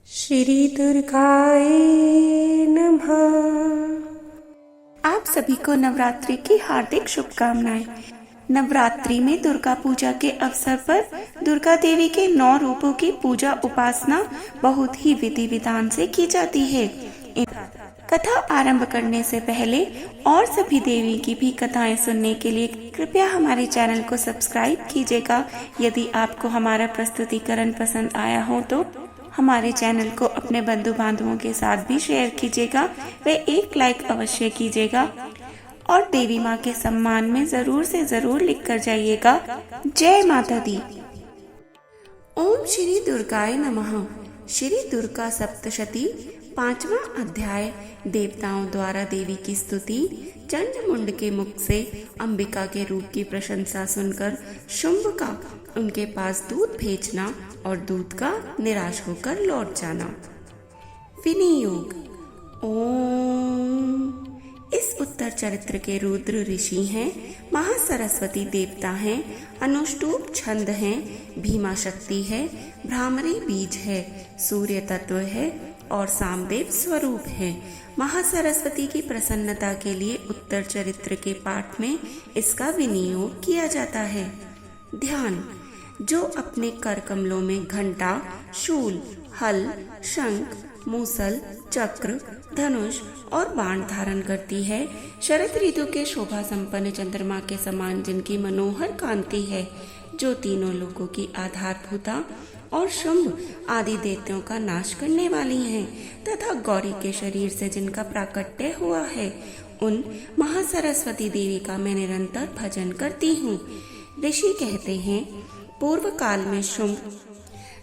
श्री दुर्गाय नमः। आप सभी को नवरात्रि की हार्दिक शुभकामनाएं। नवरात्रि में दुर्गा पूजा के अवसर पर दुर्गा देवी के 9 रूपों की पूजा उपासना बहुत ही विधि विधान से की जाती है। कथा आरंभ करने से पहले और सभी देवी की भी कथाएं सुनने के लिए कृपया हमारे चैनल को सब्सक्राइब कीजिएगा। यदि आपको हमारा प्रस्तुतिकरण पसंद आया हो तो हमारे चैनल को अपने बंधु बांधवों के साथ भी शेयर कीजिएगा व एक लाइक अवश्य कीजिएगा और देवी माँ के सम्मान में जरूर से जरूर लिख कर जाइएगा। जय माता दी। ओम श्री दुर्गाय नमः। श्री दुर्गा सप्तशती 5वां अध्याय। देवताओं द्वारा देवी की स्तुति। चंडमुंड के मुख से अंबिका के रूप की प्रशंसा सुनकर शुंभ का उनके पास दूध भेजना और दूध का निराश होकर लौट जाना। विनियोग। ओम। इस उत्तर चरित्र के रुद्र ऋषि हैं, महासरस्वती देवता हैं, अनुष्टुप छंद हैं, भीमा शक्ति है, भ्रामरी बीज है, सूर्य तत्व है और सामदेव स्वरूप है। महासरस्वती की प्रसन्नता के लिए उत्तर चरित्र के पाठ में इसका विनियोग किया जाता है। ध्यान। जो अपने कर कमलों में घंटा, शूल, हल, शंख, मूसल, चक्र, धनुष और बाण धारण करती है, शरद ऋतु के शोभा संपन्न चंद्रमा के समान जिनकी मनोहर कांति है, जो तीनों लोगों की आधारभूता और शुंभ आदि दैत्यों का नाश करने वाली हैं, तथा गौरी के शरीर से जिनका प्राकट्य हुआ है, उन महासरस्वती देवी का मैं निरंतर भजन करती हूँ। ऋषि कहते हैं, पूर्व काल में शुंभ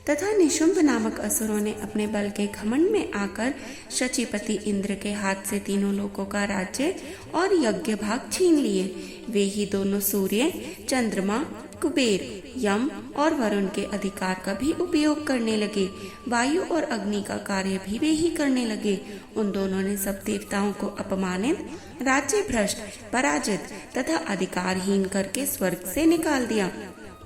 तथा निशुंभ नामक असुरों ने अपने बल के घमंड में आकर शचीपति इंद्र के हाथ से तीनों लोकों का राज्य और यज्ञ भाग छीन लिए। वे ही दोनों सूर्य, चंद्रमा, कुबेर, यम और वरुण के अधिकार का भी उपयोग करने लगे। वायु और अग्नि का कार्य भी वे ही करने लगे। उन दोनों ने सब देवताओं को अपमानित, राज्य भ्रष्ट, पराजित तथा अधिकारहीन करके स्वर्ग से निकाल दिया।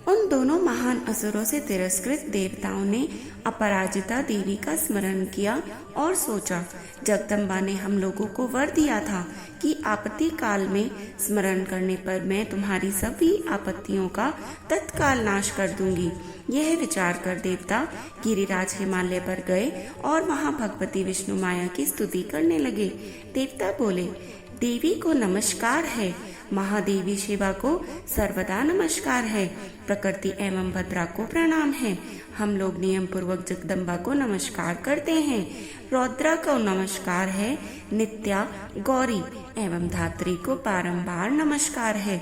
उन दोनों महान असुरों से तिरस्कृत देवताओं ने अपराजिता देवी का स्मरण किया और सोचा, जगदम्बा ने हम लोगों को वर दिया था कि आपत्ति काल में स्मरण करने पर मैं तुम्हारी सभी आपत्तियों का तत्काल नाश कर दूंगी। यह विचार कर देवता गिरिराज हिमालय पर गए और वहां भगवती विष्णु माया की स्तुति करने लगे। देवता बोले, देवी को नमस्कार है, महादेवी शिवा को सर्वदा नमस्कार है, प्रकृति एवं भद्रा को प्रणाम है। हम लोग नियम पूर्वक जगदम्बा को नमस्कार करते हैं। रौद्रा को नमस्कार है, नित्या, गौरी एवं धात्री को बारंबार नमस्कार है।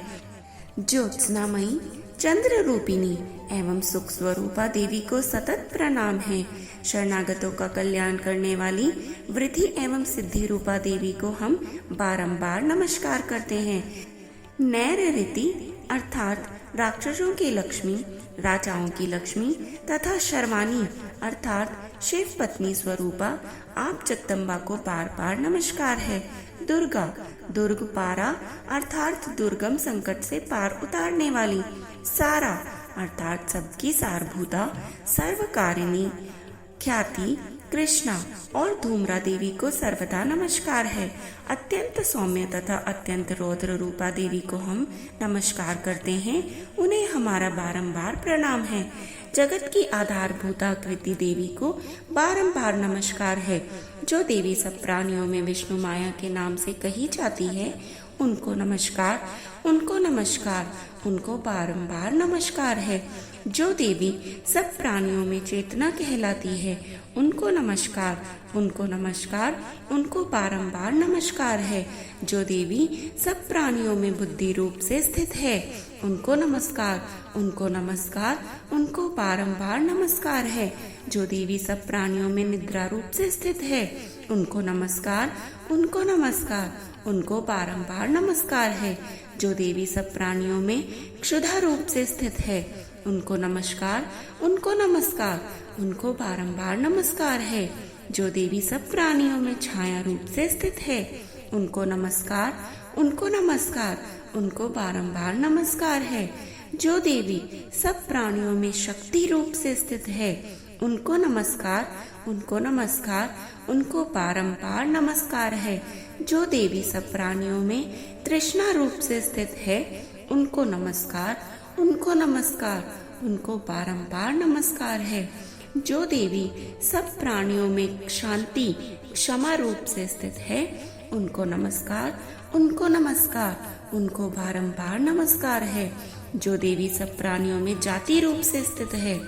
ज्योत्सनामयी, चंद्र रूपिणी एवं सुख स्वरूपा देवी को सतत प्रणाम है। शरणागतों का कल्याण करने वाली वृद्धि एवं सिद्धि रूपा देवी को हम बारंबार नमस्कार करते हैं। नैरृति अर्थात राक्षसों की लक्ष्मी, राजाओं की लक्ष्मी तथा शर्मानी अर्थात शिव पत्नी स्वरूपा आप जगदम्बा को बार बार नमस्कार है। दुर्गा, दुर्ग पारा अर्थात दुर्गम संकट से पार उतारने वाली। सारा अर्थात सबकी सारभूता, सर्वकारिणी। ख्याति, कृष्णा और धूम्रा देवी को सर्वदा नमस्कार है। अत्यंत सौम्य तथा अत्यंत रौद्र रूपा देवी को हम नमस्कार करते हैं, उन्हें हमारा बारंबार प्रणाम है। जगत की आधारभूता कृति देवी को बारंबार नमस्कार है। जो देवी सब प्राणियों में विष्णु माया के नाम से कही जाती है, उनको नमस्कार, उनको नमस्कार, उनको बारंबार नमस्कार है। जो देवी सब प्राणियों में चेतना कहलाती है, उनको नमस्कार, उनको नमस्कार, उनको बारंबार नमस्कार है। जो देवी सब प्राणियों में बुद्धि रूप से स्थित है, उनको नमस्कार, उनको नमस्कार, उनको बारंबार नमस्कार है। जो देवी सब प्राणियों में निद्रा रूप से स्थित है, उनको नमस्कार, उनको नमस्कार, उनको बारंबार नमस्कार है। जो देवी सब प्राणियों में क्षुधा रूप से स्थित है, उनको नमस्कार, उनको नमस्कार, उनको बारंबार नमस्कार है। जो देवी सब प्राणियों में छाया रूप से स्थित है, उनको नमस्कार, उनको नमस्कार, उनको बारंबार नमस्कार है। जो देवी सब प्राणियों में शक्ति रूप से स्थित है, उनको नमस्कार, उनको नमस्कार, उनको बारंबार नमस्कार है। जो देवी सब प्राणियों में तृष्णा रूप से स्थित है, उनको नमस्कार, उनको नमस्कार, उनको बारंबार नमस्कार है। जो देवी सब प्राणियों में शांति क्षमा रूप से स्थित है, उनको नमस्कार, उनको नमस्कार, उनको बारंबार नमस्कार है। जो देवी सब प्राणियों में जाति रूप से स्थित है,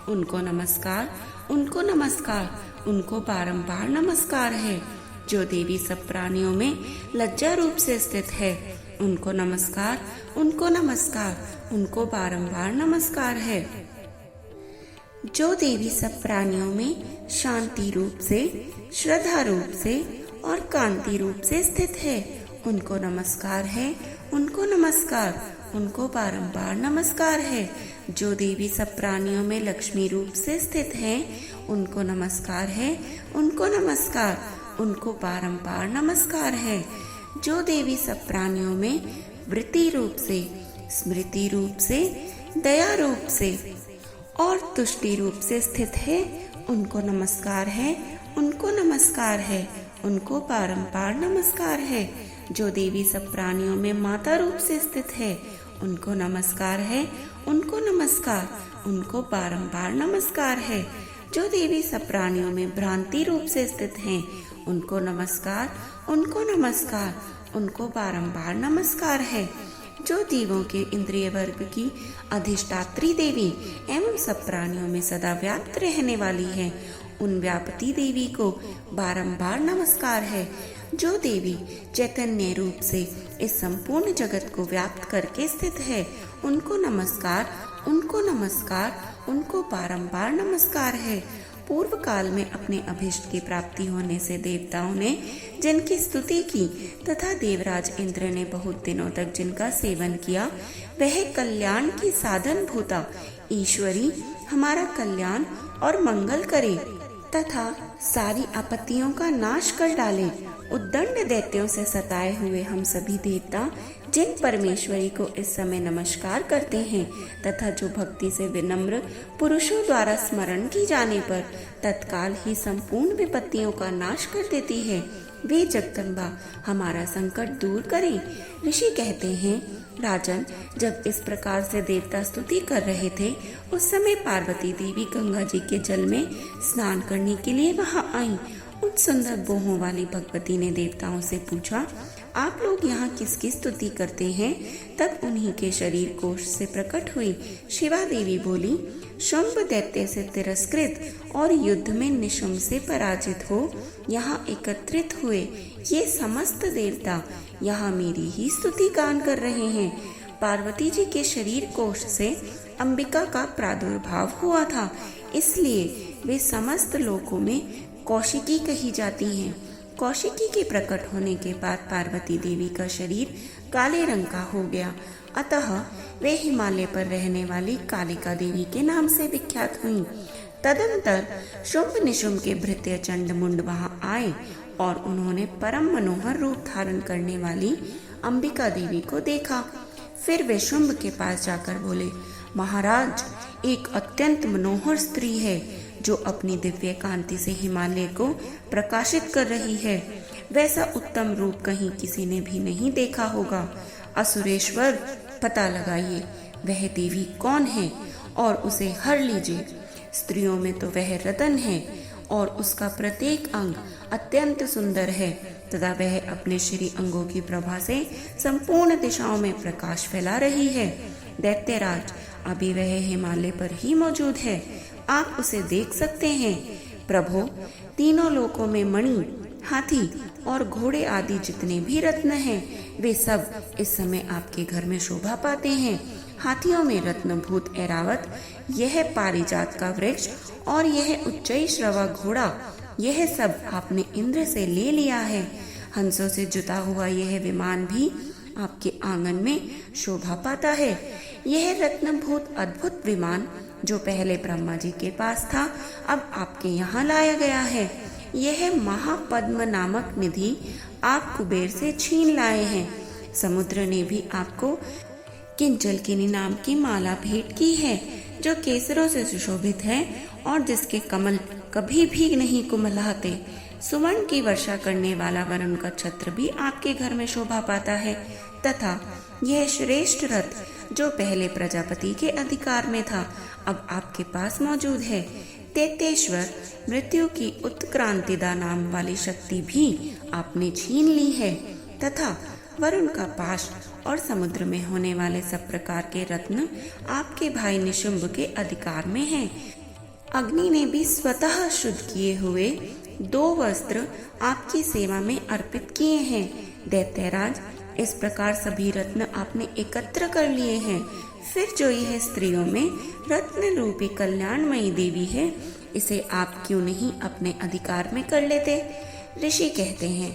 उनको नमस्कार, उनको नमस्कार, उनको बारंबार नमस्कार है। जो देवी सब प्राणियों में लज्जा रूप से स्थित है, उनको नमस्कार, उनको नमस्कार, उनको बारंबार नमस्कार है। जो देवी सब प्राणियों में शांति रूप से, श्रद्धा रूप से और कांति रूप से स्थित है, उनको नमस्कार है, उनको नमस्कार, उनको बारंबार नमस्कार है। जो देवी सब प्राणियों में लक्ष्मी रूप से स्थित है, उनको नमस्कार है, उनको नमस्कार, उनको बारंबार नमस्कार है। जो देवी सब प्राणियों में वृत्ति रूप से, स्मृति रूप से, दया रूप से और तुष्टि रूप से स्थित है, उनको नमस्कार है, उनको नमस्कार है, उनको बारंबार नमस्कार है। जो देवी सब प्राणियों में माता रूप से स्थित है, उनको नमस्कार है, उनको नमस्कार, उनको बारंबार नमस्कार है। जो देवी सब प्राणियों में भ्रांति रूप से स्थित हैं, उनको नमस्कार, उनको नमस्कार, उनको बारंबार नमस्कार है। जो देवों के इंद्रिय वर्ग की अधिष्ठात्री देवी एवं सब प्राणियों में सदा व्याप्त रहने वाली है, उन व्यापती देवी को बारंबार नमस्कार है। जो देवी चैतन्य रूप से इस संपूर्ण जगत को व्याप्त करके स्थित है, उनको नमस्कार, उनको नमस्कार, उनको बारंबार नमस्कार है। पूर्व काल में अपने अभिष्ट की प्राप्ति होने से देवताओं ने जिनकी स्तुति की तथा देवराज इंद्र ने बहुत दिनों तक जिनका सेवन किया, वह कल्याण की साधन भूता ईश्वरी हमारा कल्याण और मंगल करे तथा सारी आपत्तियों का नाश कर डाले। उद्दंड दैत्यों से सताए हुए हम सभी देवता जिन परमेश्वरी को इस समय नमस्कार करते हैं तथा जो भक्ति से विनम्र पुरुषों द्वारा स्मरण की जाने पर तत्काल ही संपूर्ण विपत्तियों का नाश कर देती है, वे जगदम्बा हमारा संकट दूर करें। ऋषि कहते हैं, राजन, जब इस प्रकार से देवता स्तुति कर रहे थे, उस समय पार्वती देवी गंगा जी के जल में स्नान करने के लिए वहां आई। उन सुंदर बोहों वाली भगवती ने देवताओं से पूछा, आप लोग यहाँ किसकी स्तुति करते हैं? तब उन्हीं के शरीर कोश से प्रकट हुई शिवा देवी बोली, शुंभ दैत्य से तिरस्कृत और युद्ध में निशुंभ से पराजित हो यहाँ एकत्रित हुए ये समस्त देवता यहाँ मेरी ही स्तुति गान कर रहे हैं। पार्वती जी के शरीर कोश से अंबिका का प्रादुर्भाव हुआ था, इसलिए वे समस्त लोकों में कौशिकी कही जाती हैं। कौशिकी के प्रकट होने के बाद पार्वती देवी का शरीर काले रंग का हो गया, अतः वे हिमालय पर रहने वाली कालिका देवी के नाम से विख्यात हुईं। तदंतर शुंभ निशुंभ के भृत्य चंड मुंड वहां आए और उन्होंने परम मनोहर रूप धारण करने वाली अंबिका देवी को देखा। फिर वे शुंभ के पास जाकर बोले, महाराज, एक अत्यंत मनोहर स्त्री है जो अपनी दिव्य कांति से हिमालय को प्रकाशित कर रही है। वैसा उत्तम रूप कहीं किसी ने भी नहीं देखा होगा। असुरेश्वर, पता लगाइए वह देवी कौन है और उसे हर लीजिए। स्त्रियों में तो वह रतन है और उसका प्रत्येक अंग अत्यंत सुंदर है तथा वह अपने श्री अंगों की प्रभा से संपूर्ण दिशाओं में प्रकाश फैला रही है। दैत्यराज, अभी वह हिमालय पर ही मौजूद है, आप उसे देख सकते हैं। प्रभु, तीनों लोकों में मणि, हाथी और घोड़े आदि जितने भी रत्न हैं, वे सब इस समय आपके घर में शोभा पाते हैं। हाथियों में रत्नभूत ऐरावत, यह पारिजात का वृक्ष और यह उच्चई श्रवा घोड़ा, यह सब आपने इंद्र से ले लिया है। हंसों से जुता हुआ यह विमान भी आपके आंगन में शोभा पाता है। यह रत्नभूत अद्भुत विमान जो पहले ब्रह्मा जी के पास था, अब आपके यहाँ लाया गया है। यह महापद्म नामक निधि आप कुबेर से छीन लाए हैं। समुद्र ने भी आपको किंजलकिनी नाम की माला भेंट की है। जो केसरों से सुशोभित है और जिसके कमल कभी भी नहीं कुमलाते। सुवर्ण की वर्षा करने वाला वरुण का छत्र भी आपके घर में शोभा पाता है, तथा यह श्रेष्ठ रथ जो पहले प्रजापति के अधिकार में था अब आपके पास मौजूद है। दैत्येश्वर मृत्यु की उत्क्रांतिदा नाम वाली शक्ति भी आपने छीन ली है, तथा वरुण का पाश और समुद्र में होने वाले सब प्रकार के रत्न आपके भाई निशुंभ के अधिकार में हैं। अग्नि ने भी स्वतः शुद्ध किए हुए 2 वस्त्र आपकी सेवा में अर्पित किए हैं। दैत्यराज, इस प्रकार सभी रत्न आपने एकत्र कर लिए हैं। फिर जो यह स्त्रियों में रत्न रूपी कल्याणमयी देवी है, इसे आप क्यों नहीं अपने अधिकार में कर लेते? ऋषि कहते हैं,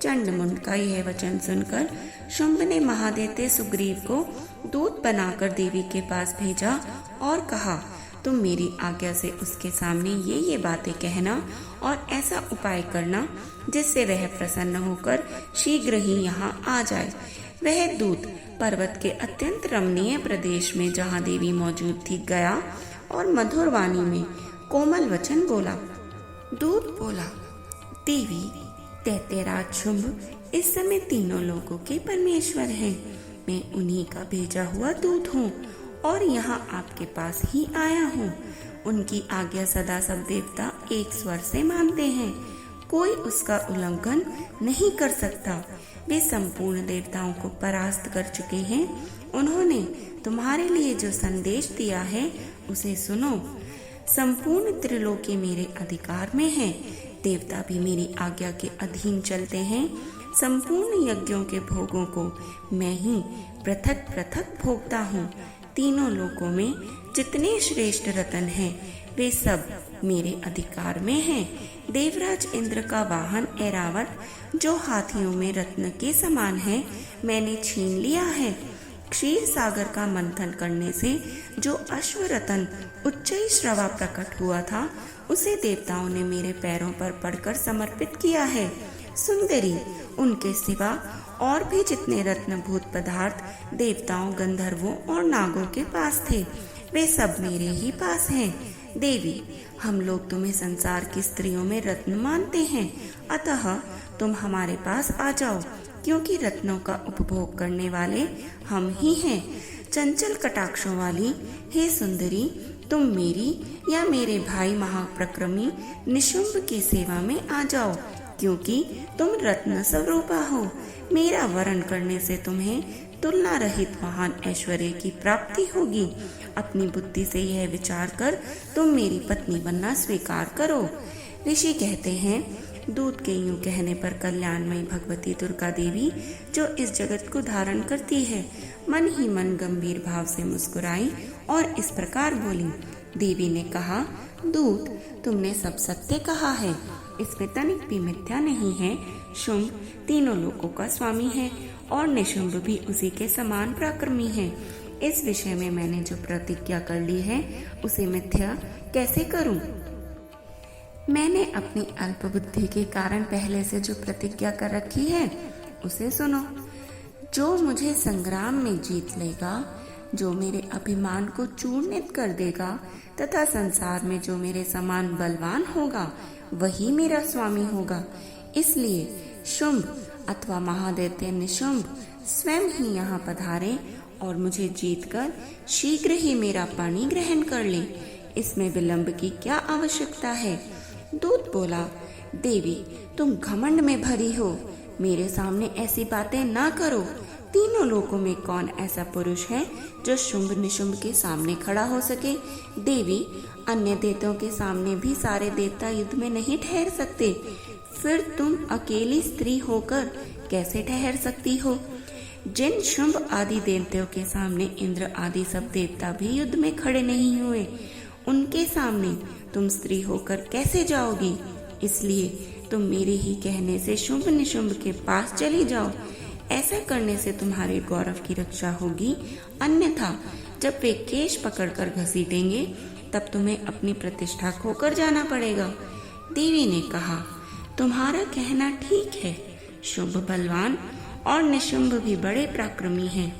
चंडमुंड का यह वचन सुनकर शुंभ ने महादैत्य सुग्रीव को दूत बनाकर देवी के पास भेजा और कहा, तुम मेरी आज्ञा से उसके सामने ये बातें कहना और ऐसा उपाय करना जिससे वह प्रसन्न होकर शीघ्र ही यहाँ आ जाए। वह दूत पर्वत के अत्यंत रमणीय प्रदेश में जहाँ देवी मौजूद थी गया और मधुर वाणी में कोमल वचन बोला। दूत बोला, देवी, दैत्यराज शुंभ इस समय तीनों लोगों के परमेश्वर हैं। मैं उन्हीं का भेजा हुआ दूत हूँ और यहाँ आपके पास ही आया हूँ। उनकी आज्ञा सदा सब देवता एक स्वर से मानते हैं, कोई उसका उल्लंघन नहीं कर सकता। वे संपूर्ण देवताओं को परास्त कर चुके हैं। उन्होंने तुम्हारे लिए जो संदेश दिया है उसे सुनो। संपूर्ण त्रिलोकी मेरे अधिकार में है, देवता भी मेरी आज्ञा के अधीन चलते हैं। संपूर्ण यज्ञों के भोगों को मैं ही पृथक पृथक भोगता हूँ। तीनों लोकों में जितने श्रेष्ठ रतन हैं वे सब मेरे अधिकार में हैं। देवराज इंद्र का वाहन ऐरावत जो हाथियों में रत्न के समान है मैंने छीन लिया है। क्षीर सागर का मंथन करने से जो अश्वरतन उच्चई श्रवा प्रकट हुआ था उसे देवताओं ने मेरे पैरों पर पड़कर समर्पित किया है। सुंदरी, उनके सिवा और भी जितने रत्नभूत पदार्थ देवताओं, गंधर्वों और नागों के पास थे वे सब मेरे ही पास हैं। देवी, हम लोग तुम्हें संसार की स्त्रियों में रत्न मानते हैं, अतः तुम हमारे पास आ जाओ, क्योंकि रत्नों का उपभोग करने वाले हम ही हैं। चंचल कटाक्षों वाली हे सुंदरी, तुम मेरी या मेरे भाई महाप्रक्रमी निशुंभ की सेवा में आ जाओ, क्योंकि तुम रत्न स्वरूपा हो। मेरा वरण करने से तुम्हें तुलना रहित महान ऐश्वर्य की प्राप्ति होगी। अपनी बुद्धि से यह विचार कर तुम मेरी पत्नी बनना स्वीकार करो। ऋषि कहते हैं, दूत के यूं कहने पर कल्याणमयी भगवती दुर्गा देवी जो इस जगत को धारण करती है मन ही मन गंभीर भाव से मुस्कुराई और इस प्रकार बोली। देवी ने कहा, दूत, तुमने सब सत्य कहा है, इसमें तनिक भी मिथ्या नहीं है। शुंभ तीनों लोकों का स्वामी है और निशुंभ भी उसी के समान पराक्रमी है। इस विषय में मैंने जो प्रतिज्ञा कर ली है उसे मिथ्या कैसे करूं? मैंने अपनी अल्प बुद्धि के कारण पहले से जो प्रतिज्ञा कर रखी है उसे सुनो। जो मुझे संग्राम में जीत लेगा, जो मेरे अभिमान को चूर्णित कर देगा तथा संसार में जो मेरे समान बलवान होगा वही मेरा स्वामी होगा। इसलिए शुंभ अथवा महादैत्य निशुंभ स्वयं ही यहाँ पधारे और मुझे जीतकर शीघ्र ही मेरा पानी ग्रहण कर ले। इसमें विलंब की क्या आवश्यकता है? दूत बोला, देवी, तुम घमंड में भरी हो, मेरे सामने ऐसी बातें ना करो। तीनों लोकों में कौन ऐसा पुरुष है जो शुंभ निशुंभ के सामने खड़ा हो सके? देवी, अन्य देवताओं के सामने भी सारे देवता युद्ध में नहीं ठहर सकते, फिर तुम अकेली स्त्री होकर कैसे ठहर सकती हो? जिन शुंभ आदि देवताओं के सामने इंद्र आदि सब देवता भी युद्ध में खड़े नहीं हुए, उनके सामने तुम स्त्री होकर कैसे जाओगी? इसलिए तुम मेरे ही कहने से शुंभ निशुंभ के पास चली जाओ। ऐसा करने से तुम्हारे गौरव की रक्षा होगी, अन्यथा जब वे केश पकड़कर घसीटेंगे तब तुम्हें अपनी प्रतिष्ठा खोकर जाना पड़ेगा। देवी ने कहा, तुम्हारा कहना ठीक है, शुंभ बलवान और निशुंभ भी बड़े पराक्रमी हैं,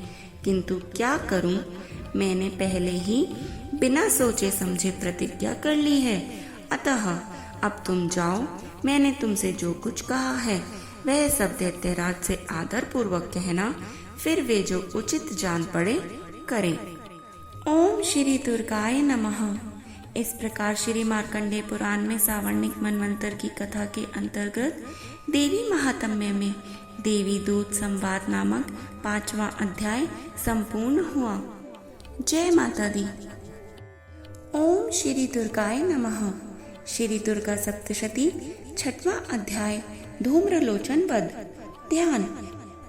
किंतु क्या करूं? मैंने पहले ही बिना सोचे समझे प्रतिज्ञा कर ली है। अतः अब तुम जाओ, मैंने तुमसे जो कुछ कहा है वह सब दैत्यराज से आदर पूर्वक कहना, फिर वे जो उचित जान पड़े करें। ओम श्री दुर्गाय नमः। इस प्रकार श्री मार्कंडेय पुराण में सावर्णिक मनवंतर की कथा के अंतर्गत देवी महात्म्य में देवी दूत संवाद नामक 5वां अध्याय संपूर्ण हुआ। जय माता दी। ओम श्री दुर्गाय नमः। श्री दुर्गा सप्तशती 6वां अध्याय धूम्रलोचन वध। ध्यान।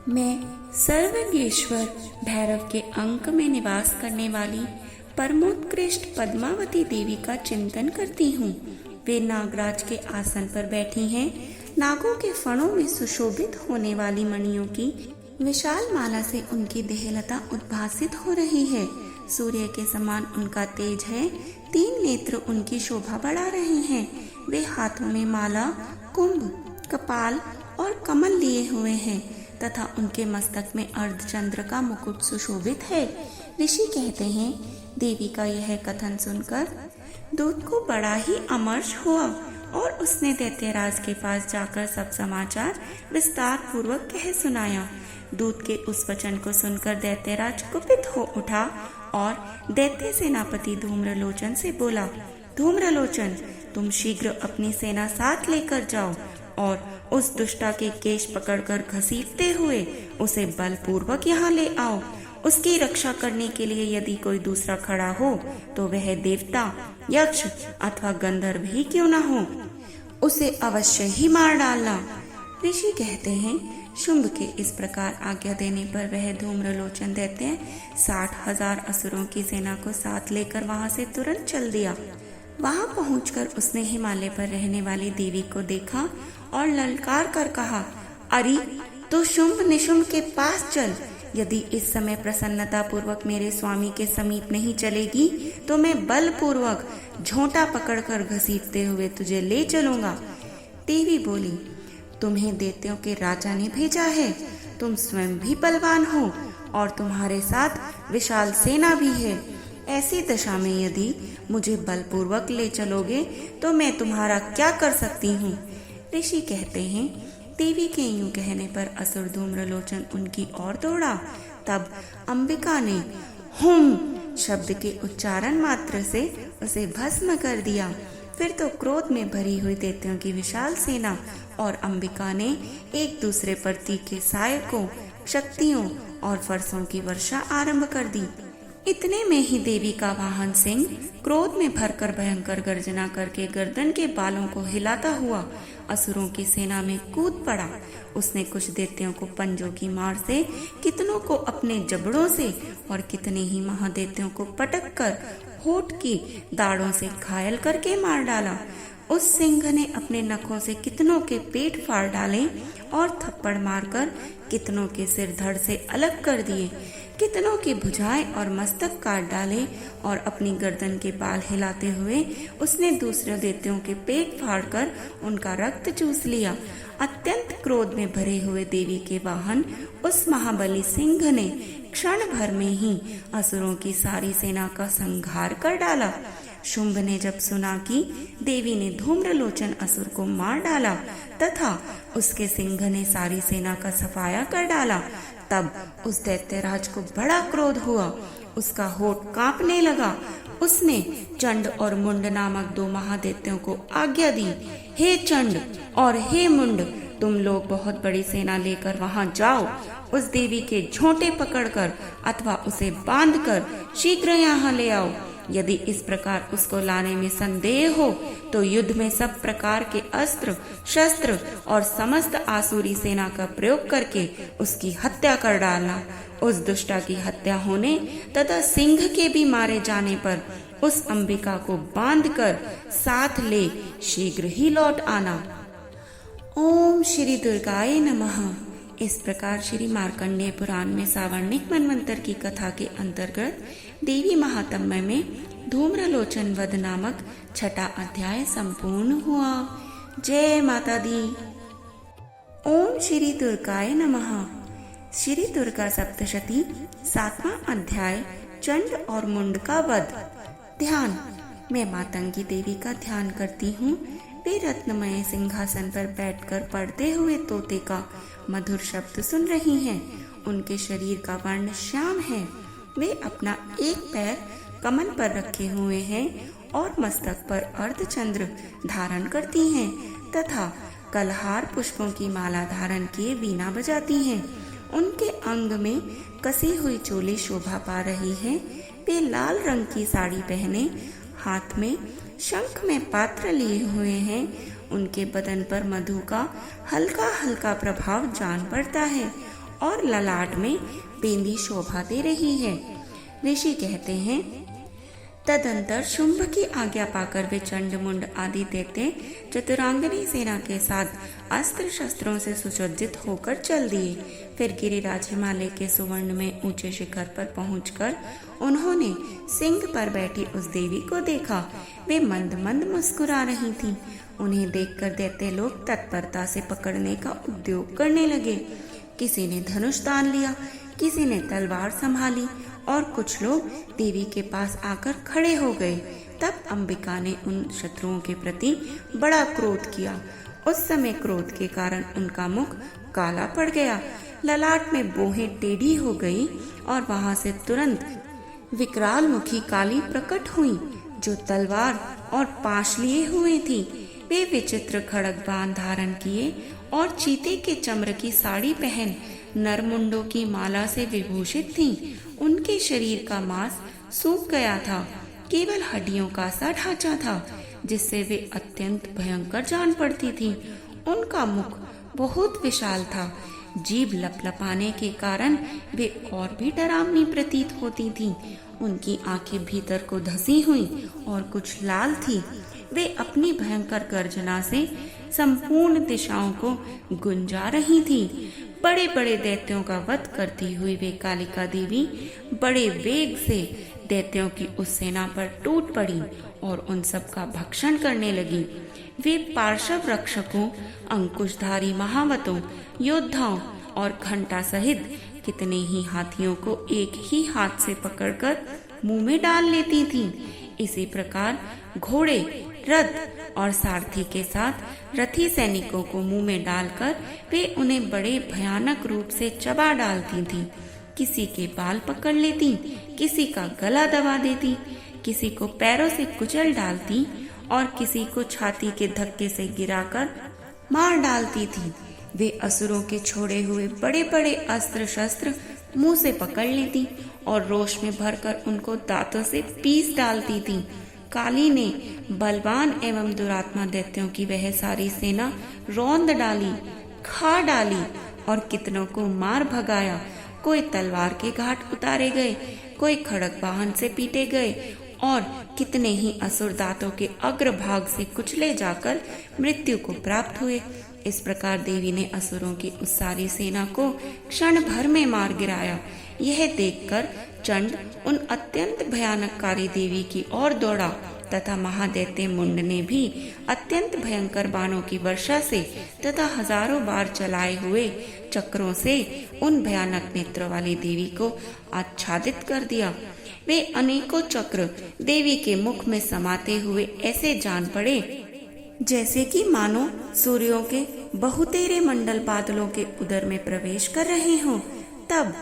मैं सर्वज्ञेश्वर भैरव के अंक में निवास करने वाली परमोत्कृष्ट पद्मावती देवी का चिंतन करती हूँ। वे नागराज के आसन पर बैठी हैं। नागों के फणों में सुशोभित होने वाली मणियों की विशाल माला से उनकी देहलता उद्भासित हो रही है। सूर्य के समान उनका तेज है। 3 नेत्र उनकी शोभा बढ़ा रहे हैं। वे हाथों में माला, कुंभ, कपाल और कमल लिए हुए हैं तथा उनके मस्तक में अर्धचंद्र का मुकुट सुशोभित है। ऋषि कहते हैं, देवी का यह कथन सुनकर दूत को बड़ा ही अमर्ष हुआ और उसने दैत्यराज के पास जाकर सब समाचार विस्तार पूर्वक कह सुनाया। दूत के उस वचन को सुनकर दैत्यराज कुपित हो उठा और दैत्य सेनापति धूम्रलोचन से बोला, धूम्रलोचन, तुम शीघ्र अपनी सेना साथ लेकर जाओ और उस दुष्टा के केश पकड़कर घसीटते हुए उसे बलपूर्वक यहाँ ले आओ। उसकी रक्षा करने के लिए यदि कोई दूसरा खड़ा हो तो वह देवता, यक्ष अथवा गंधर्व ही क्यों न हो, उसे अवश्य ही मार डालना। ऋषि कहते हैं, शुंभ के इस प्रकार आज्ञा देने पर वह धूम्रलोचन दैत्य 60,000 असुरों की सेना को साथ लेकर वहां से तुरंत चल दिया। वहां पहुंचकर उसने हिमालय पर रहने वाली देवी को देखा और ललकार कर कहा, अरे तो शुंभ निशुंभ के पास चल। यदि इस समय प्रसन्नता पूर्वक मेरे स्वामी के समीप नहीं चलेगी तो मैं बलपूर्वक झोंटा पकड़कर घसीटते हुए तुझे ले चलूंगा। देवी बोली, तुम्हें दैत्यों के राजा ने भेजा है। तुम स्वयं भी बलवान हो और तुम्हारे साथ विशाल सेना भी है। ऐसी दशा में यदि मुझे बलपूर्वक ले चलोगे तो मैं तुम्हारा क्या कर सकती हूँ। ऋषि कहते हैं, देवी के यूं कहने पर असुर धूम्रलोचन उनकी ओर दौड़ा। तब अंबिका ने हुम शब्द के उच्चारण मात्र से उसे भस्म कर दिया। फिर तो क्रोध में भरी हुई दैत्यों की विशाल सेना और अंबिका ने एक दूसरे पर तीखे सहायकों, शक्तियों और फरसों की वर्षा आरंभ कर दी। इतने में ही देवी का वाहन सिंह क्रोध में भरकर भयंकर गर्जना करके गर्दन के बालों को हिलाता हुआ असुरों की सेना में कूद पड़ा। उसने कुछ दैत्यों को पंजों की मार से, कितनों को अपने जबड़ों से और कितने ही महादैत्यों को पटक कर होठ की दाढ़ों से घायल करके मार डाला। उस सिंह ने अपने नखों से कितनों के पेट फाड़ डाले और थप्पड़ मारकर कितनों के सिर धड़ से अलग कर दिए। कितनों की भुजाएं और मस्तक काट डाले और अपनी गर्दन के बाल हिलाते हुए उसने दूसरे दैत्यों के पेट फाड़कर उनका रक्त चूस लिया। अत्यंत क्रोध में भरे हुए देवी के वाहन उस महाबली सिंह ने क्षण भर में ही असुरों की सारी सेना का संहार कर डाला। शुंभ ने जब सुना कि देवी ने धूम्रलोचन असुर को मार डाला तथा उसके सिंह ने सारी सेना का सफाया कर डाला, तब उस दैत्यराज को बड़ा क्रोध हुआ। उसका होठ कांपने लगा। उसने चंड और मुंड नामक 2 महादैत्यों को आज्ञा दी, हे चंड और हे मुंड, तुम लोग बहुत बड़ी सेना लेकर वहां जाओ। उस देवी के झोंटे पकड़कर अथवा उसे बांधकर शीघ्र यहाँ ले आओ। यदि इस प्रकार उसको लाने में संदेह हो तो युद्ध में सब प्रकार के अस्त्र शस्त्र और समस्त आसुरी सेना का प्रयोग करके उसकी हत्या कर डालना। उस दुष्टा की हत्या होने तथा सिंह के भी मारे जाने पर उस अंबिका को बांधकर साथ ले शीघ्र ही लौट आना। ओम श्री दुर्गाय नमः। इस प्रकार श्री मार्कंडेय पुराण में सावर्णिक मनवंतर की कथा के अंतर्गत देवी महात्म्य में धूम्रलोचन वध नामक 6वां अध्याय संपूर्ण हुआ। जय माता दी। ओम श्री दुर्गाय नमः। श्री दुर्गा सप्तशती 7वां अध्याय चंड और मुंड का वध। ध्यान। मैं मातंगी देवी का ध्यान करती हूँ। वे रत्नमय सिंहासन पर बैठकर पढ़ते हुए तोते का मधुर शब्द सुन रही हैं। उनके शरीर का वर्ण श्याम है। वे अपना एक पैर कमल पर रखे हुए हैं और मस्तक पर अर्धचंद्र धारण करती हैं तथा कलहार पुष्पों की माला धारण किए वीणा बजाती हैं। उनके अंग में कसी हुई चोली शोभा पा रही है। वे लाल रंग की साड़ी पहने हाथ में शंख में पात्र लिए हुए हैं। उनके बदन पर मधु का हल्का हल्का प्रभाव जान पड़ता है और ललाट में बेंदी शोभा दे रही है। ऋषि कहते हैं, तदंतर शुंभ की आज्ञा पाकर वे चंड मुंड आदि दैत्य चतुरांगनी सेना के साथ अस्त्र शस्त्रों से सुसज्जित होकर चल दिए। फिर गिरिराज हिमालय के सुवर्ण में ऊंचे शिखर पर पहुंचकर उन्होंने सिंह पर बैठी उस देवी को देखा। वे मंद मंद मुस्कुरा रही थीं। उन्हें देखकर दैत्य लोग तत्परता से पकड़ने का उद्योग करने लगे। किसी ने धनुष तान लिया, किसी ने तलवार संभाली और कुछ लोग देवी के पास आकर खड़े हो गए। तब अंबिका ने उन शत्रुओं के प्रति बड़ा क्रोध किया। उस समय क्रोध के कारण उनका मुख काला पड़ गया, ललाट में बोहें टेढ़ी हो गई और वहां से तुरंत विकराल मुखी काली प्रकट हुई जो तलवार और पाश लिए हुए थी। वे विचित्र खड़ग बाण धारण किए और चीते के चम्र की साड़ी पहन नरमुंडों की माला से विभूषित थीं। उनके शरीर का मांस सूख गया था, केवल हड्डियों का सा ढांचा था जिससे वे अत्यंत भयंकर जान पड़ती थीं। उनका मुख बहुत विशाल था, जीभ लपलपाने के कारण वे और भी डरावनी प्रतीत होती थीं। उनकी आंखें भीतर को धसी हुई और कुछ लाल थी। वे अपनी भयंकर गर्जना से संपूर्ण दिशाओं को गुंजा रही थी। बड़े बड़े दैत्यों का वध करती हुई वे कालिका देवी बड़े वेग से दैत्यों की उस सेना पर टूट पड़ी और उन सब का भक्षण करने लगी। वे पार्श्व रक्षकों, अंकुशधारी महावतों, योद्धाओं और घंटा सहित कितने ही हाथियों को एक ही हाथ से पकड़कर मुंह में डाल लेती थीं। इसी प्रकार घोड़े, रथ और सारथी के साथ रथी सैनिकों को मुंह में डालकर वे उन्हें बड़े भयानक रूप से चबा डालती थीं। किसी के बाल पकड़ लेती, किसी का गला दबा देती, किसी को पैरों से कुचल डालती और किसी को छाती के धक्के से गिराकर मार डालती थी। वे असुरों के छोड़े हुए बड़े बड़े अस्त्र शस्त्र मुंह से पकड़ लेती और रोष में भरकर उनको दांतों से पीस डालती थी। काली ने बलवान एवं दुरात्मा दैत्यों की वह सारी सेना रौंद डाली, खा डाली और कितनों को मार भगाया। कोई तलवार के घाट उतारे गए, कोई खड़ग वाहन से पीटे गए और कितने ही असुर दांतों के अग्रभाग से कुचले जाकर मृत्यु को प्राप्त हुए। इस प्रकार देवी ने असुरों की उस सारी सेना को क्षण भर में मार गिराया। यह देखकर चंड उन अत्यंत भयानककारी देवी की ओर दौड़ा तथा महादैत्य मुंड ने भी अत्यंत भयंकर बाणों की वर्षा से तथा हजारों बार चलाए हुए चक्रों से उन भयानक नेत्रों वाली देवी को आच्छादित कर दिया। वे अनेकों चक्र देवी के मुख में समाते हुए ऐसे जान पड़े जैसे कि मानो सूर्यों के बहुतेरे मंडल बादलों के उदर में प्रवेश कर रहे हों। तब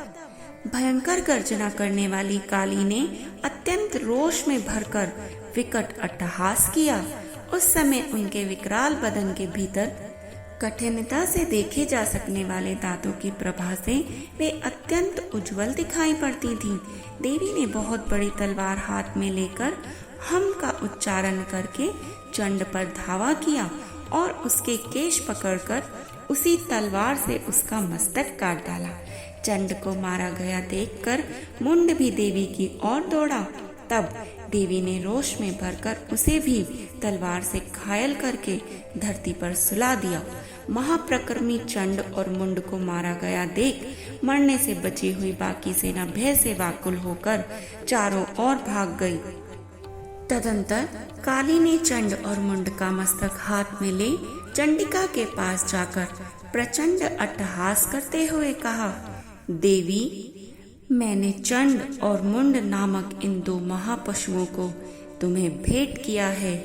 भयंकर गर्जना करने वाली काली ने अत्यंत रोष में भरकर विकट अट्टहास किया। उस समय उनके विकराल बदन के भीतर कठिनता से देखे जा सकने वाले दांतों की प्रभा से वे अत्यंत उज्जवल दिखाई पड़ती थीं। देवी ने बहुत बड़ी तलवार हाथ में लेकर हम का उच्चारण करके चंड पर धावा किया और उसके केश पकड़कर उसी तलवार से उसका मस्तक काट डाला। चंड को मारा गया देखकर मुंड भी देवी की ओर दौड़ा। तब देवी ने रोष में भरकर उसे भी तलवार से घायल करके धरती पर सुला दिया। महाप्रक्रमी चंड और मुंड को मारा गया देख मरने से बची हुई बाकी सेना भय से व्याकुल होकर चारों ओर भाग गई। तदंतर काली ने चंड और मुंड का मस्तक हाथ में ले चंडिका के पास जाकर प्रचंड अट्टहास करते हुए कहा, देवी, मैंने चंड और मुंड नामक इन दो महापशुओं को तुम्हें भेंट किया है।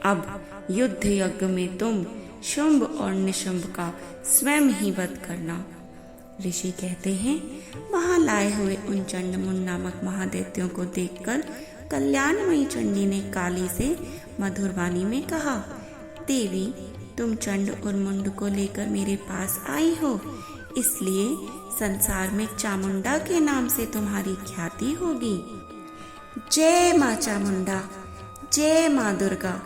अब युद्ध यज्ञ में तुम शुंभ और निशुंभ का स्वयं ही वध करना। ऋषि कहते हैं, वहां लाए हुए उन चंडमुंड नामक महादैत्यों को देखकर कल्याणमयी चंडी ने काली से मधुर वाणी में कहा, देवी, तुम चंड और मुंड को लेकर मेरे पास आई हो, इसलिए संसार में चामुंडा के नाम से तुम्हारी ख्याति होगी। जय माँ चामुंडा, जय माँ दुर्गा,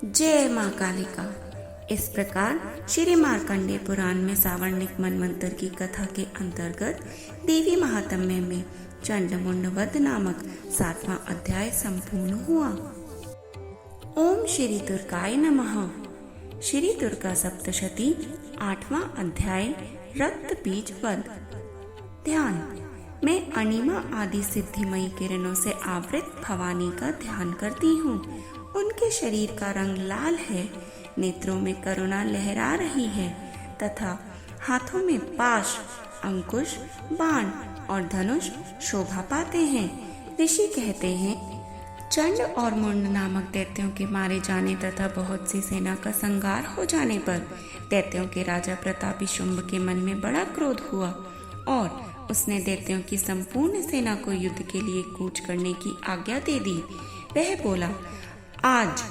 जय माँ कालिका। इस प्रकार श्री मार्कंडेय पुराण में सावर्णिक मनवंतर की कथा के अंतर्गत देवी महात्म्य में चंडमुंड वध नामक 7वां अध्याय संपूर्ण हुआ। ओम श्री दुर्गाय नमः। श्री दुर्गा सप्तशती 8वां अध्याय रक्त बीज वध। ध्यान। मैं अणिमा आदि सिद्धिमयी किरणों से आवृत भवानी का ध्यान करती हूँ। उनके शरीर का रंग लाल है, नेत्रों में करुणा लहरा रही है तथा हाथों में पाश, अंकुश, बाण और धनुष शोभा पाते हैं। ऋषि कहते हैं, चंड और मुंड नामक दैत्यों के मारे जाने तथा बहुत सी सेना का संहार हो जाने पर दैत्यों के राजा प्रतापी शुंभ के मन में बड़ा क्रोध हुआ और उसने दैत्यों की संपूर्ण सेना को युद्ध के लिए कूच करने की आज्ञा दे दी। वह बोला, आज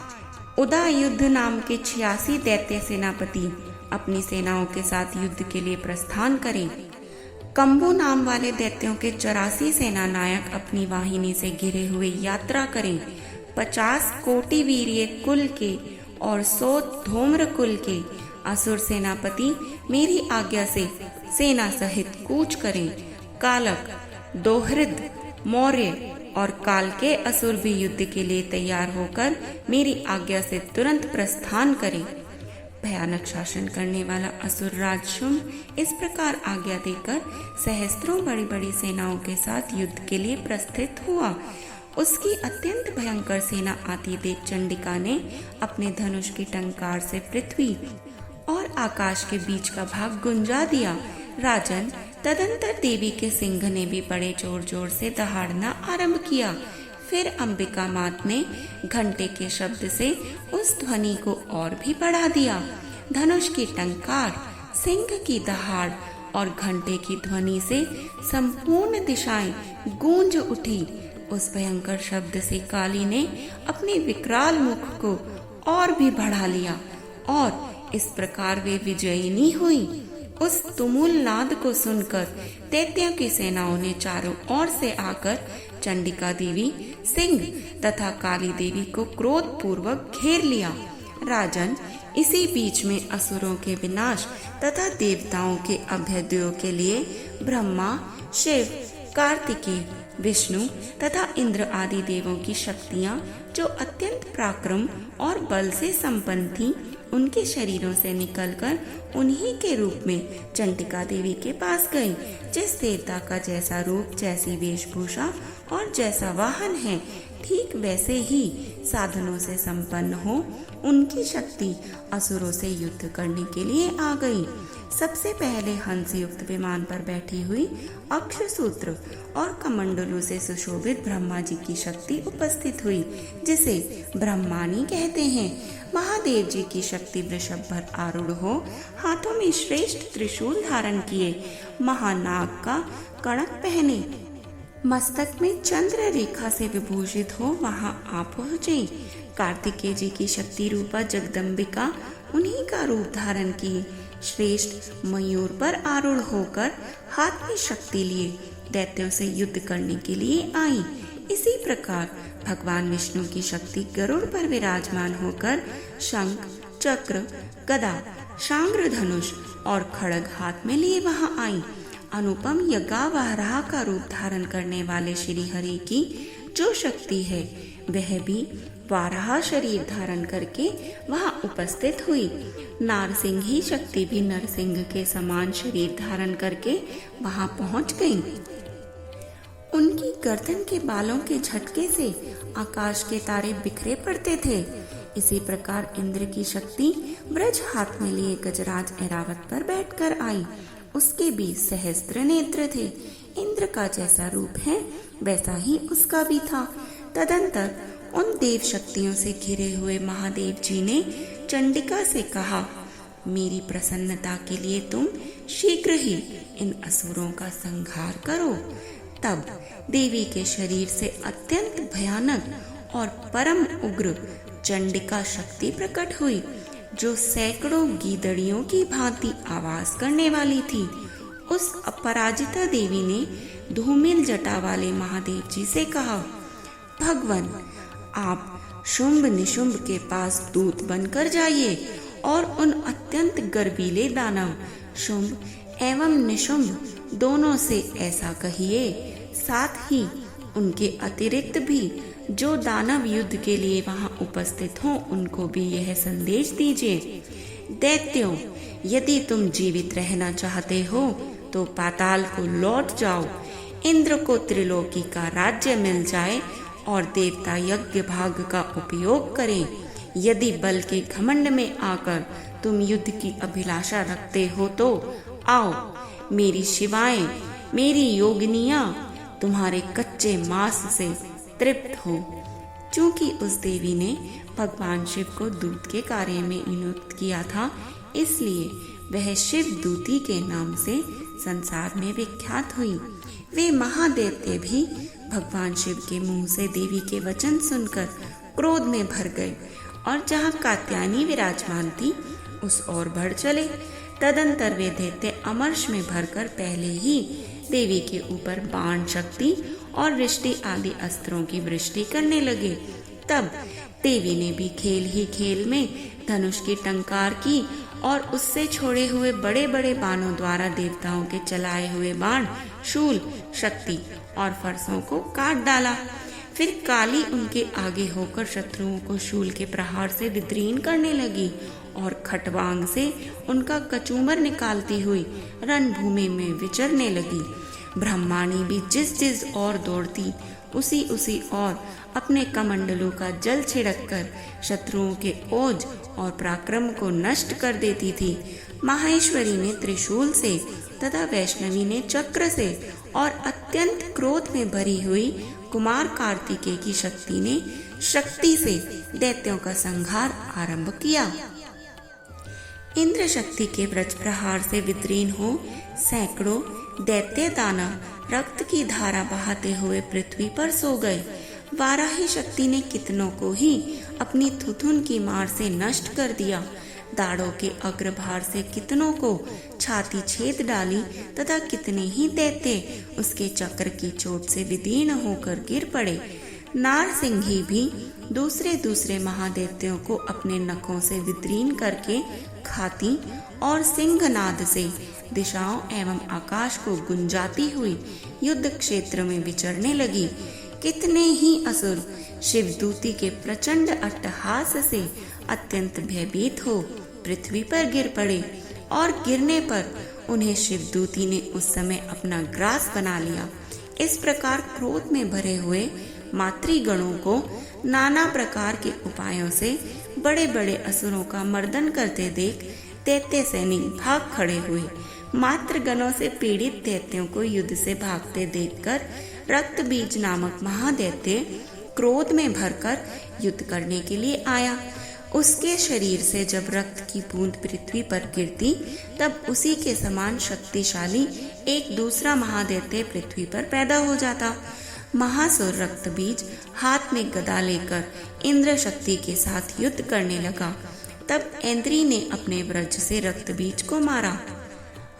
उदायुद्ध नाम के 86 दैत्य सेनापति अपनी सेनाओं के साथ युद्ध के लिए प्रस्थान करें। कंबू नाम वाले दैत्यों के 84 सेना नायक अपनी वाहिनी से घिरे हुए यात्रा करें। 50 कोटि वीर्य कुल के और 100 धूम्र कुल के असुर सेनापति मेरी आज्ञा से सेना सहित कूच करें। कालक, दोहृद, मौर्य और काल के असुर भी युद्ध के लिए तैयार होकर मेरी आज्ञा से तुरंत प्रस्थान करें। भयानक शासन करने वाला असुर राज शुंभ इस प्रकार आज्ञा देकर सहस्त्रों बड़ी बड़ी सेनाओं के साथ युद्ध के लिए प्रस्थित हुआ। उसकी अत्यंत भयंकर सेना आती देख चंडिका ने अपने धनुष की टंकार से पृथ्वी और आकाश के बीच का भाग गुंजा दिया। राजन, तदंतर देवी के सिंह ने भी बड़े जोर जोर से दहाड़ना आरंभ किया। फिर अंबिका मात ने घंटे के शब्द से उस ध्वनि को और भी बढ़ा दिया। धनुष की टंकार, सिंह की दहाड़ और घंटे की ध्वनि से संपूर्ण दिशाएं गूंज उठी। उस भयंकर शब्द से काली ने अपने विकराल मुख को और भी बढ़ा लिया और इस प्रकार वे विजयिनी हुई। उस तुमुल नाद को सुनकर दैत्यों की सेनाओं ने चारों ओर से आकर चंडिका देवी, सिंह तथा काली देवी को क्रोध पूर्वक घेर लिया। राजन, इसी बीच में असुरों के विनाश तथा देवताओं के अभ्युदय के लिए ब्रह्मा, शिव, कार्तिकेय, विष्णु तथा इंद्र आदि देवों की शक्तियां जो अत्यंत पराक्रम और बल से संपन्न थीं, उनके शरीरों से निकलकर उन्हीं के रूप में चंडिका देवी के पास गई। जिस देवता का जैसा रूप, जैसी वेशभूषा और जैसा वाहन है, ठीक वैसे ही साधनों से संपन्न हो उनकी शक्ति असुरों से युद्ध करने के लिए आ गई। सबसे पहले हंस युक्त विमान पर बैठी हुई अक्षसूत्र और कमंडलों से सुशोभित ब्रह्मा जी की शक्ति उपस्थित हुई, जिसे ब्रह्मानी कहते हैं। महादेव जी की शक्ति वृषभ पर आरूढ़ हो, हाथों में श्रेष्ठ त्रिशूल धारण किए, महानाग का कणक पहने, मस्तक में चंद्र रेखा से विभूषित हो वहां आ पहुंचे। कार्तिकेय जी की शक्ति रूपा जगदम्बिका उन्हीं का रूप धारण किए श्रेष्ठ मयूर पर आरूढ़ होकर हाथ में शक्ति लिए दैत्यों से युद्ध करने के लिए आई। इसी प्रकार भगवान विष्णु की शक्ति गरुड़ पर विराजमान होकर शंख, चक्र, गदा, शांग्र धनुष और खड़ग हाथ में लिए वहां आई। अनुपम यज्ञावराह का रूप धारण करने वाले श्री हरि की जो शक्ति है, वह भी वाराह शरीर धारण करके वहां उपस्थित हुई। नारसिंही शक्ति भी नरसिंह के समान शरीर धारण करके वहां पहुंच गई। उनकी गर्दन के बालों के झटके से आकाश के तारे बिखरे पड़ते थे। इसी प्रकार इंद्र की शक्ति ब्रज हाथ में लिए गजराज ऐरावत पर बैठकर आई। उसके भी सहस्त्र नेत्र थे। इंद्र का जैसा रूप है वैसा ही उसका भी था। तदंतर उन देव शक्तियों से घिरे हुए महादेव जी ने चंडिका से कहा, मेरी प्रसन्नता के लिए तुम शीघ्र ही इन असुरों का संहार करो। तब देवी के शरीर से अत्यंत भयानक और परम उग्र चंडिका शक्ति प्रकट हुई, जो सैकड़ों गीदड़ियों की भांति आवाज करने वाली थी। उस अपराजिता देवी ने धूमिल जटा वाले महादेव जी से कहा, भगवान, आप शुंभ निशुंभ के पास दूत बनकर जाइए और उन अत्यंत गर्वीले दानव शुंभ एवं निशुंभ दोनों से ऐसा कहिए, साथ ही उनके अतिरिक्त भी जो दानव युद्ध के लिए वहां उपस्थित हों उनको भी यह संदेश दीजिए, दैत्यों, यदि तुम जीवित रहना चाहते हो तो पाताल को लौट जाओ, इंद्र को त्रिलोकी का राज्य मिल जाए और देवता यज्ञ भाग का उपयोग करें। यदि बल के घमंड में आकर तुम युद्ध की अभिलाषा रखते हो तो आओ, मेरी शिवाएं, मेरी योगिनियां तुम्हारे कच्चे मांस से तृप्त हो। चूंकि उस देवी ने भगवान शिव को दूत के कार्य में नियुक्त किया था, इसलिए वह शिव दूती के नाम से संसार में विख्यात हुई। वे महादैत्य भी भगवान शिव के मुंह से देवी के वचन सुनकर क्रोध में भर गए और जहाँ कात्यायनी विराजमान थी उस ओर बढ़ चले। तदंतर वे दैत्य अमर्ष में भरकर पहले ही देवी के ऊपर बाण शक्ति और रिष्टि आदि अस्त्रों की वृष्टि करने लगे। तब देवी ने भी खेल ही खेल में धनुष की टंकार की और उससे छोड़े हुए बड़े बड़े बाणों द्वारा देवताओं के चलाए हुए बाण, शूल, शक्ति और फरसों को काट डाला। फिर काली उनके आगे होकर शत्रुओं को शूल के प्रहार से विद्रीन करने लगी और खटवांग से उनका कचूमर निकालती हुई रणभूमि में विचरने लगी। ब्रह्माणी भी जिस जिस ओर दौड़ती उसी उसी ओर अपने कमंडलों का जल छिड़क कर शत्रुओं के ओज और पराक्रम को नष्ट कर देती थी। माहेश्वरी ने त्रिशूल से तथा वैष्णवी ने चक्र से और अत्यंत क्रोध में भरी हुई कुमार कार्तिकेय की शक्ति से दैत्यों का संहार आरंभ किया। इंद्र शक्ति के वज्र प्रहार से विद्रीन हो सैकड़ों दैत्य दानव रक्त की धारा बहाते हुए पृथ्वी पर सो गए। वाराही शक्ति ने कितनों को ही अपनी थुथुन की मार से नष्ट कर दिया। दाढ़ों के अग्रभार से कितनों को छाती छेद डाली तथा कितने ही दैत्य उसके चक्र की चोट से विदीर्ण होकर गिर पड़े। नारसिंही भी दूसरे महादैत्यों को अपने नखों से विदीर्ण करके खाती और सिंहनाद से दिशाओं एवं आकाश को गुंजाती हुई युद्ध क्षेत्र में विचरने लगी। कितने ही असुर शिवदूती के प्रचंड अट्टहास से अत्यंत भयभीत हो पृथ्वी पर गिर पड़े और गिरने पर उन्हें शिवदूती ने उस समय अपना ग्रास बना लिया। इस प्रकार क्रोध में भरे हुए मातृगणों को नाना प्रकार के उपायों से बड़े बड़े असुरों का मर्दन करते देख दैत्य सैनिक भाग खड़े हुए। मातृगणों से पीड़ित दैत्यों को युद्ध से भागते देखकर रक्तबीज नामक महादैत्य क्रोध में भरकर युद्ध करने के लिए आया। उसके शरीर से जब रक्त की बूंद पृथ्वी पर गिरती तब उसी के समान शक्तिशाली एक दूसरा महादैत्य पृथ्वी पर पैदा हो जाता। महासुर रक्तबीज हाथ में गदा लेकर इंद्र शक्ति के साथ युद्ध करने लगा। तब इंद्री ने अपने वज्र से रक्तबीज को मारा।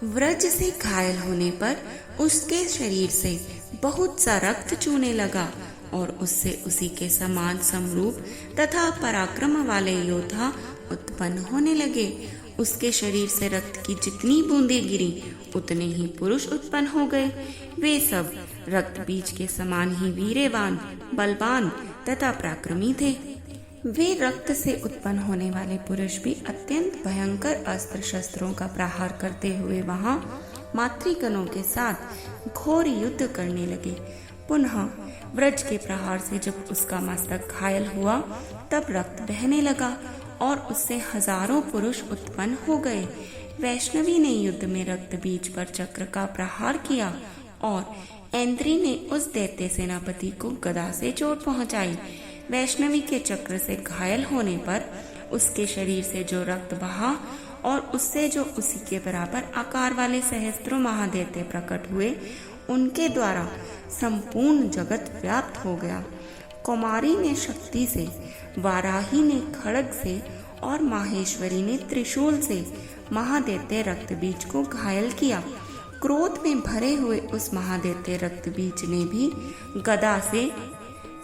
वज्र से घायल होने पर उसके शरीर से बहुत सा रक्त चूने लगा और उससे उसी के समान समरूप तथा पराक्रम वाले योद्धा उत्पन्न होने लगे। उसके शरीर से रक्त की जितनी बूंदें गिरी उतने ही पुरुष उत्पन्न हो गए। वे सब रक्त बीज के समान ही वीर्यवान, बलवान तथा पराक्रमी थे। वे रक्त से उत्पन्न होने वाले पुरुष भी अत्यंत भयंकर अस्त्र शस्त्रों का प्रहार करते हुए वहां मातृगणों के साथ घोर युद्ध करने लगे। पुनः वज्र के प्रहार से जब उसका मस्तक घायल हुआ तब रक्त बहने लगा और उससे हजारों पुरुष उत्पन्न हो गए। वैष्णवी ने युद्ध में रक्त बीज पर चक्र का प्रहार किया और इंद्री ने उस दैत्य सेनापति को गदा से चोट पहुंचाई। वैष्णवी के चक्र से घायल होने पर उसके शरीर से जो रक्त बहा और उससे जो उसी के बराबर आकार वाले सहस्त्रों महादेवते प्रकट हुए, उनके द्वारा संपूर्ण जगत व्याप्त हो गया। कुमारी ने शक्ति से, वाराही ने खड्ग से और माहेश्वरी ने त्रिशूल से महादैत्य रक्त बीज को घायल किया। क्रोध में भरे हुए उस महादैत्य रक्त बीज ने भी गदा से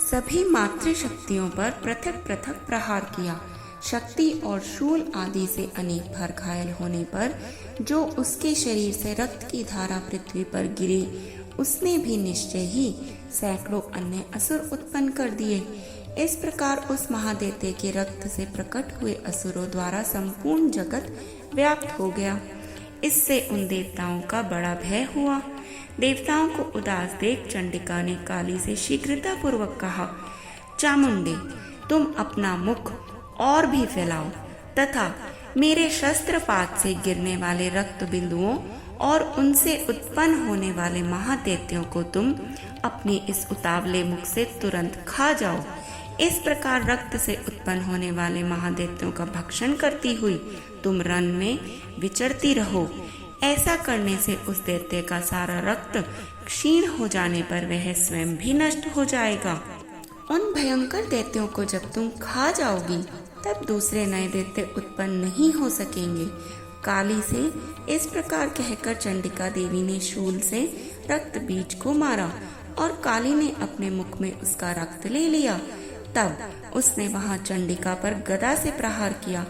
सभी मातृशक्तियों पर पृथक पृथक प्रहार किया। शक्ति और शूल आदि से अनेक बार घायल होने पर जो उसके शरीर से रक्त की धारा पृथ्वी पर गिरी, उसने भी निश्चय ही सैकड़ों अन्य असुर उत्पन्न कर दिए। इस प्रकार उस महादैत्य के रक्त से प्रकट हुए असुरों द्वारा संपूर्ण जगत व्याप्त हो गया। इससे उन देवताओं का बड़ा भय हुआ। देवताओं को उदास देख चंडिका ने काली से शीघ्रता पूर्वक कहा, चामुंडे, तुम अपना मुख और भी फैलाओ तथा मेरे शस्त्रपात से गिरने वाले रक्त बिंदुओं और उनसे उत्पन्न होने वाले महादैत्यों को तुम अपने इस उतावले मुख से तुरंत खा जाओ। इस प्रकार रक्त से उत्पन्न होने वाले महादैत्यों का भक्षण करती हुई तुम रण में विचरती रहो। ऐसा करने से उस दैत्य का सारा रक्त क्षीण हो जाने पर वह स्वयं भी नष्ट हो जाएगा। उन भयंकर दैत्यों को जब तुम खा जाओगी तब दूसरे नए दैत्य उत्पन्न नहीं हो सकेंगे। काली से इस प्रकार कहकर चंडिका देवी ने शूल से रक्त बीज को मारा और काली ने अपने मुख में उसका रक्त ले लिया। तब उसने वहां चंडिका पर गदा से प्रहार किया,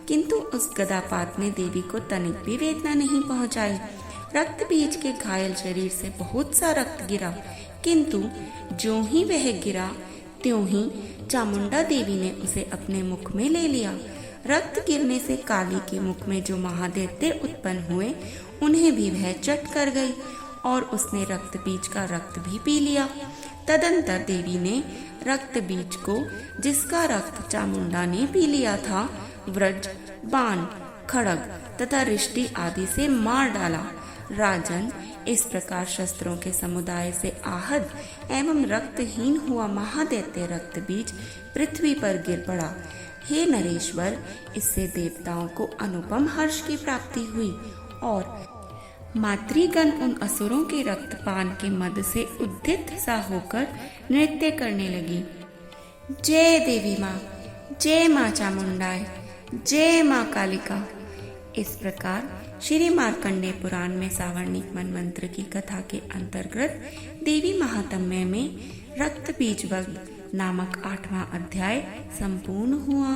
किंतु उस गदापात ने देवी को तनिक भी वेदना नहीं पहुंचाई। रक्त बीज के घायल शरीर से बहुत सा रक्त गिरा, किंतु ज्यों ही वह गिरा त्यों ही चामुंडा देवी ने उसे अपने मुख में ले लिया। रक्त गिरने से काली के मुख में जो महादैत्य उत्पन्न हुए, उन्हें भी वह चट कर गई और उसने रक्त बीज का रक्त भी पी लिया। तदंतर देवी ने रक्त बीज को, जिसका रक्त चामुंडा ने पी लिया था, व्रज, बाण, खड्ग तथा रिष्टि आदि से मार डाला। राजन, इस प्रकार शस्त्रों के समुदाय से आहत एवं रक्तहीन हुआ महादैत्य रक्त बीज पृथ्वी पर गिर पड़ा। हे नरेश्वर, इससे देवताओं को अनुपम हर्ष की प्राप्ति हुई और मातृगण उन असुरों के रक्तपान के मद से उद्यत सा होकर नृत्य करने लगी। जय देवी माँ, जय माँ चामुंडाय, जय माँ कालिका। इस प्रकार श्री मार्कंडेय पुराण में सावर्णिक मनमंत्र की कथा के अंतर्गत देवी महात्म्य में रक्त बीज वध नामक 8वां अध्याय संपूर्ण हुआ।